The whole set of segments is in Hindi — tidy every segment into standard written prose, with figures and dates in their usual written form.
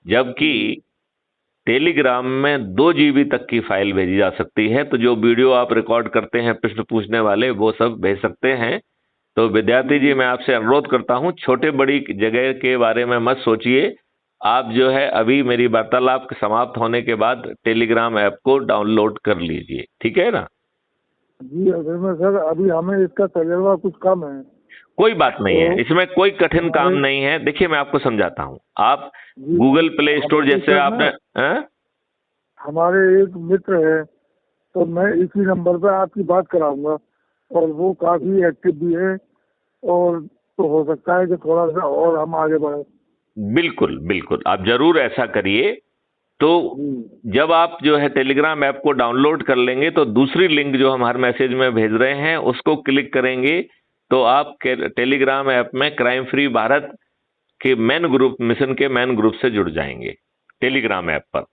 जबकि टेलीग्राम में 2 GB तक की फाइल भेजी जा सकती है। तो जो वीडियो आप रिकॉर्ड करते हैं प्रश्न पूछने वाले, वो सब भेज सकते हैं। तो विद्यार्थी जी, मैं आपसे अनुरोध करता हूं, छोटे बड़ी जगह के बारे में मत सोचिए। आप जो है अभी मेरी वार्तालाप समाप्त होने के बाद टेलीग्राम ऐप को डाउनलोड कर लीजिए, ठीक है ना? जी असल में सर अभी हमें इसका तजर्बा कुछ कम है। कोई बात नहीं है, तो इसमें कोई कठिन काम हमारे नहीं है। देखिए, मैं आपको समझाता हूँ। आप जी गूगल प्ले स्टोर हमारे जैसे सर आपने ना, हमारे एक मित्र है, तो मैं इसी नंबर पे आपकी बात कराऊंगा, और वो काफी एक्टिव भी है, और तो हो सकता है कि थोड़ा सा और हम आगे बढ़े। बिल्कुल बिल्कुल, आप जरूर ऐसा करिए। तो जब आप जो है टेलीग्राम ऐप को डाउनलोड कर लेंगे, तो दूसरी लिंक जो हम हर मैसेज में भेज रहे हैं उसको क्लिक करेंगे, तो आप टेलीग्राम ऐप में क्राइम फ्री भारत के मेन ग्रुप, मिशन के मेन ग्रुप से जुड़ जाएंगे टेलीग्राम ऐप पर।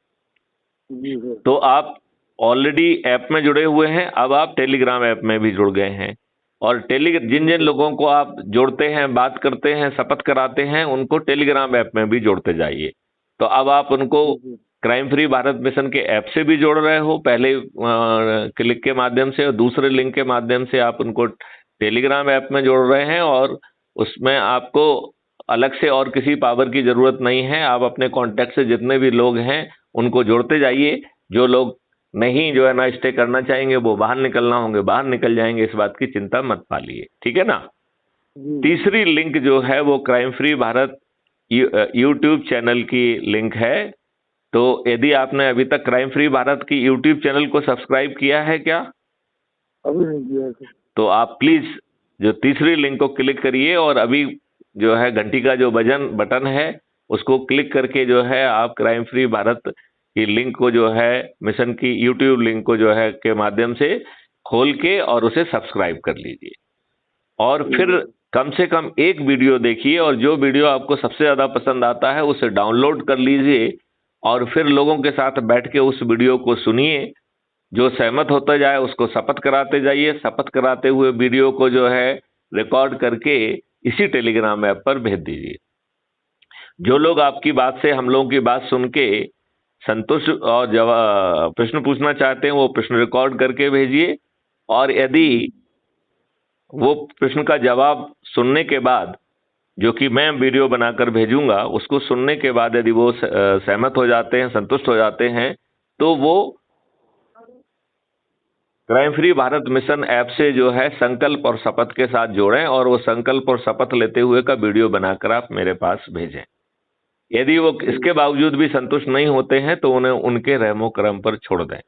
जी सर। तो आप ऑलरेडी ऐप में जुड़े हुए हैं, अब आप टेलीग्राम ऐप में भी जुड़ गए हैं। और जिन जिन लोगों को आप जोड़ते हैं, बात करते हैं, शपथ कराते हैं, उनको टेलीग्राम ऐप में भी जोड़ते जाइए। तो अब आप उनको क्राइम फ्री भारत मिशन के ऐप से भी जोड़ रहे हो, पहले क्लिक के माध्यम से, और दूसरे लिंक के माध्यम से आप उनको टेलीग्राम ऐप में जोड़ रहे हैं। और उसमें आपको अलग से और किसी पावर की जरूरत नहीं है। आप अपने कांटेक्ट से जितने भी लोग हैं उनको जोड़ते जाइए। जो लोग नहीं जो है ना स्टे करना चाहेंगे, वो बाहर निकलना होंगे, बाहर निकल जाएंगे, इस बात की चिंता मत पालिए, ठीक है ना? तीसरी लिंक जो है वो crime free Bharat YouTube channel की लिंक है। तो यदि आपने अभी तक क्राइम फ्री भारत की यूट्यूब चैनल को सब्सक्राइब किया है क्या? अभी नहीं किया है। तो आप प्लीज जो तीसरी लिंक को क्लिक करिए, और अभी जो है घंटी का जो बटन है उसको क्लिक करके जो है आप क्राइम फ्री भारत की लिंक को जो है, मिशन की यूट्यूब लिंक को जो है के माध्यम से खोल के और उसे सब्सक्राइब कर लीजिए। और फिर कम से कम एक वीडियो देखिए, और जो वीडियो आपको सबसे ज्यादा पसंद आता है उसे डाउनलोड कर लीजिए, और फिर लोगों के साथ बैठ के उस वीडियो को सुनिए। जो सहमत होता जाए उसको शपथ कराते जाइए। शपथ कराते हुए वीडियो को जो है रिकॉर्ड करके इसी टेलीग्राम ऐप पर भेज दीजिए। जो लोग आपकी बात से, हम लोगों की बात सुन के संतुष्ट और जवाब प्रश्न पूछना चाहते हैं, वो प्रश्न रिकॉर्ड करके भेजिए। और यदि वो प्रश्न का जवाब सुनने के बाद, जो कि मैं वीडियो बनाकर भेजूंगा, उसको सुनने के बाद यदि वो सहमत हो जाते हैं, संतुष्ट हो जाते हैं, तो वो crime free Bharat mission app से जो है संकल्प और शपथ के साथ जोड़ें, और वो संकल्प और शपथ लेते हुए का वीडियो बनाकर आप मेरे पास भेजें। यदि वो इसके बावजूद भी संतुष्ट नहीं होते हैं तो उन्हें उनके रहमो करम पर छोड़ दें।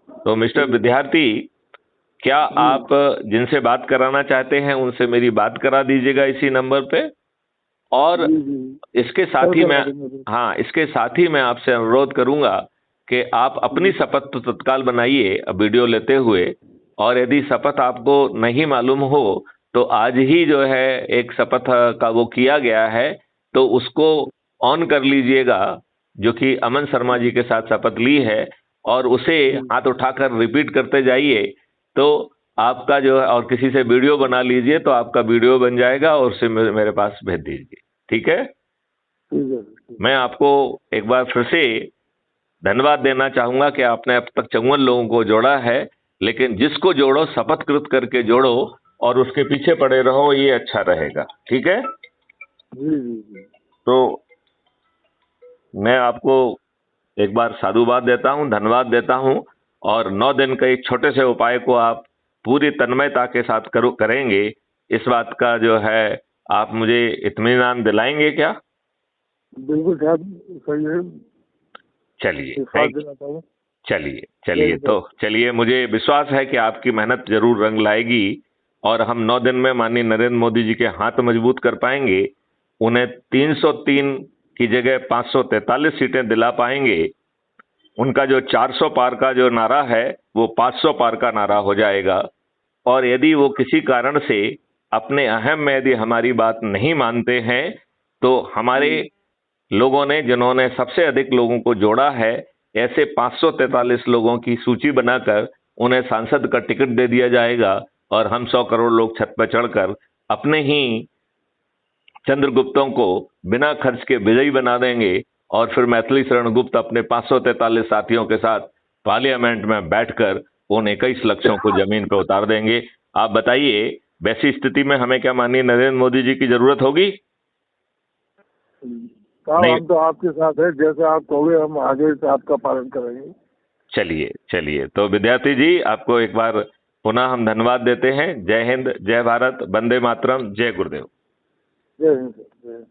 तो मिस्टर विद्यार्थी, क्या आप जिनसे बात कराना चाहते हैं उनसे मेरी बात करा दीजिएगा इसी नंबर पे। और इसके साथ ही मैं, हाँ, इसके साथ ही मैं आपसे अनुरोध करूंगा कि आप अपनी शपथ तो तत्काल बनाइए वीडियो लेते हुए। और यदि शपथ आपको नहीं मालूम हो तो आज ही जो है एक शपथ का वो किया गया है, तो उसको ऑन कर लीजिएगा, जो कि अमन शर्मा जी के साथ शपथ ली है, और उसे हाथ उठाकर रिपीट करते जाइए। तो आपका जो है, और किसी से वीडियो बना लीजिए, तो आपका वीडियो बन जाएगा और उसे मेरे पास भेज दीजिए, ठीक है? मैं आपको एक बार फिर से धन्यवाद देना चाहूंगा कि आपने अब तक 54 लोगों को जोड़ा है, लेकिन जिसको जोड़ो शपथकृत करके जोड़ो और उसके पीछे पड़े रहो, ये अच्छा रहेगा, ठीक है? तो मैं आपको एक बार साधुवाद देता हूं, धन्यवाद देता हूं, और 9 दिन के एक छोटे से उपाय को आप पूरी तन्मयता के साथ करेंगे, इस बात का जो है आप मुझे इत्मीनान दिलाएंगे क्या? बिल्कुल साहब, सही है। चलिए, चलिए चलिए, तो चलिए, मुझे विश्वास है कि आपकी मेहनत जरूर रंग लाएगी, और हम 9 दिन में माननीय नरेंद्र मोदी जी के हाथ मजबूत कर पाएंगे। उन्हें 303 की जगह 543 सीटें दिला पाएंगे। उनका जो 400 पार का जो नारा है वो 500 पार का नारा हो जाएगा। और यदि वो किसी कारण से अपने अहम में यदि हमारी बात नहीं मानते हैं, तो हमारे लोगों ने, जिन्होंने सबसे अधिक लोगों को जोड़ा है, ऐसे 543 लोगों की सूची बनाकर उन्हें सांसद का टिकट दे दिया जाएगा, और हम 100 करोड़ लोग छत पर चढ़कर अपने ही चंद्रगुप्तों को बिना खर्च के विजयी बना देंगे, और फिर मैथिली शरण गुप्त अपने 543 साथियों के साथ पार्लियामेंट में बैठकर उन 21 लक्ष्यों को जमीन पर उतार देंगे। आप बताइए, वैसी स्थिति में हमें क्या माननीय नरेंद्र मोदी जी की जरूरत होगी? साहब नहीं। हम तो आपके साथ है, जैसे आप कहोगे हम आगे से आपका पालन करेंगे। चलिए चलिए, तो विद्यार्थी जी आपको एक बार पुनः हम धन्यवाद देते हैं। जय हिंद, जय भारत, वंदे मातरम, जय गुरुदेव। जय हिंद सर, जय हिंद।